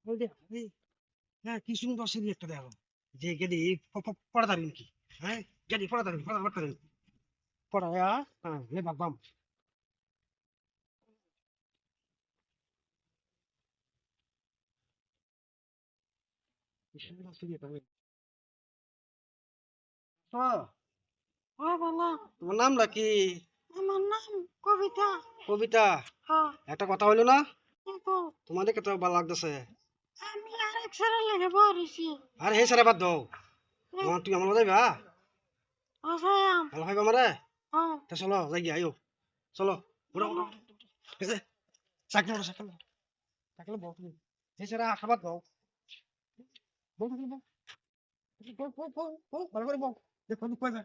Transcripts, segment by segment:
ওই দেখ, হ্যাঁ কি সুন্দর সিঁড়ি একটা দেখো, যে গেলি পড়া দাঁড়ি নাকি, হ্যাঁ গেলি পড়া দাঁড়ি পড়া, হ্যাঁ লে বাবাম, কি সুন্দর সিঁড়ি একটা। বলো। তোমার নামটা কি? আমার নাম কবিতা। কবিতা। হ্যাঁ। একটা কথা হইলো না, কিন্তু তোমাদের কত ভালো লাগতেছে। আমি আরেক ছেলে লেগে পড়েছি। আরে হে সারা বাদ দাও, তুমি আমার যাইবা, অসায়াম। ভালো হইবা আমারে, হ্যাঁ। তা চলো যাই গিয়া আইও, চলো উড়ো উড়ো উড়ো, সাইকেল উড়ো সাইকেল সাইকেল বউ তুমি, হে সারা আশাবাদ দাও, বউ তুমি বউ বউ বউ বউ বউ ভালো করে বউ, দেখো তুমি কই যা,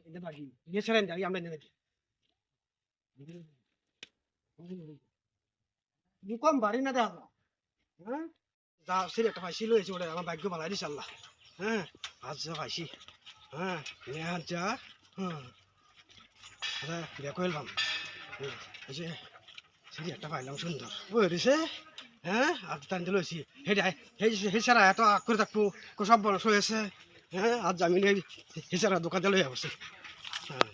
এটা বাকি ইয়ে ছেড়েন যাই আমরা নিয়ে যাই, কম বাড়ি না দেখা, হ্যাঁ যা সিঁড়ি একটা পাইছি লইছি, ওটা আমার ভাগ্য ভালো দিছে আল্লাহ, হ্যাঁ আজ যা পাইছি, হ্যাঁ নিয়ে আজ যা, হ্যাঁ দেখো এলাম, এই যে সিঁড়ি একটা পাইলাম সুন্দর বই দিছে, হ্যাঁ আজ টানতে লইছি, হে সারা এত আগ করে থাকবো সব বড় হয়েছে, হ্যাঁ আজ আমি হে সারা দোকানে লই আসছি, হ্যাঁ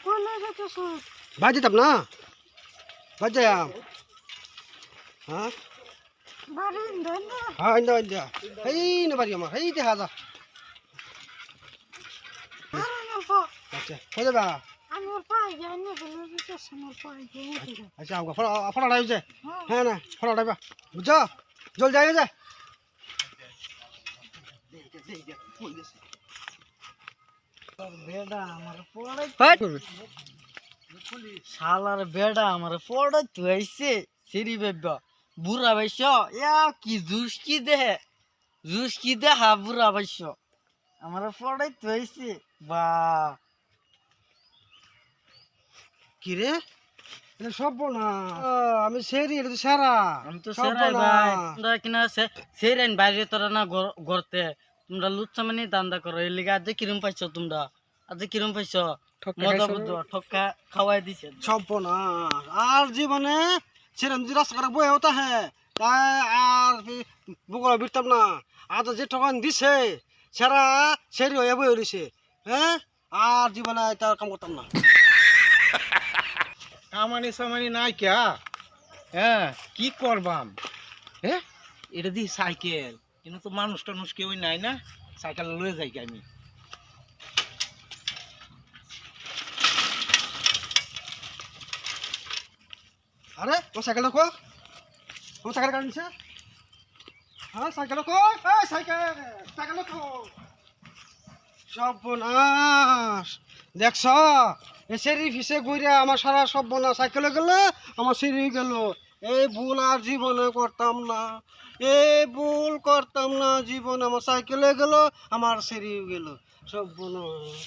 বলে যেতেছ। ভাই দিতাম না, ভাই যাইম, হ্যাঁ বাড়ি দেন না। হ্যাঁ ইন্দা ইন্দা, এই না বাড়ি আমার এই দেখা যা, আর অল্প। আচ্ছা হয়ে যাবা, আমি ওর পায়ে যাইনি বলে যেতেছ আমার পায়ে যাই। আচ্ছা আমাকে ফটো আড়াই হ্যাঁ। হ্যাঁ না ফটো আড়াইবা বুঝছো, জল যাই যায়, বেডা আমার শালার বেডা আমার পড়ে তুইছে সিরি বেবা বুড়া বাইছ ইয়া কি জুস কি দে হা বুড়া বাইছ আমার পড়ে তুইছে বা কি রে এটা সব না, আমি সেরি এটা তো সারা, আমি তো সব সেরাই না, ভাই তোমরা কিনা সেরাইন বাইরে তোরা না গড়তে তোমরা লুচ্চা মানে দান্দা করো এই লিগে আজ কিরম পাইছো তোমরা আজ কিরম পাইছো মজা বুঝো ঠক্কা খাওয়াই দিছে সব না, আর জীবনে সেরকম যে রাস্তা করে বয়ে হতা হ্যাঁ, তাই আর বুকলা বিরতাম না, আজ যে ঠকান দিছে সেরা সেরি হয়ে বয়ে রয়েছে, হ্যাঁ আর জীবনে তার কাম করতাম না, কামানি সামানি নাই ক্যা, হ্যাঁ কি করবাম, হ্যাঁ এটা দি সাইকেল কিন্তু তো মানুষ টানুষ কেউ নাই না, সাইকেল লয়ে যাই কি আমি, আরে ও সাইকেল দেখো, ও সাইকেল কার নিছে, হ্যাঁ সাইকেল দেখো, এই সাইকেল সাইকেল দেখো, সর্বনাশ দেখছ, এ সেরি ফিসে ঘুরে আমার সারা সর্বনাশ, সাইকেলে গেলে আমার সিঁড়ি গেল, এই ভুল আর জীবনে করতাম না, এই ভুল করতাম না জীবনে, আমার সাইকেলে গেল আমার সিঁড়ি গেল, সর্বনাশ।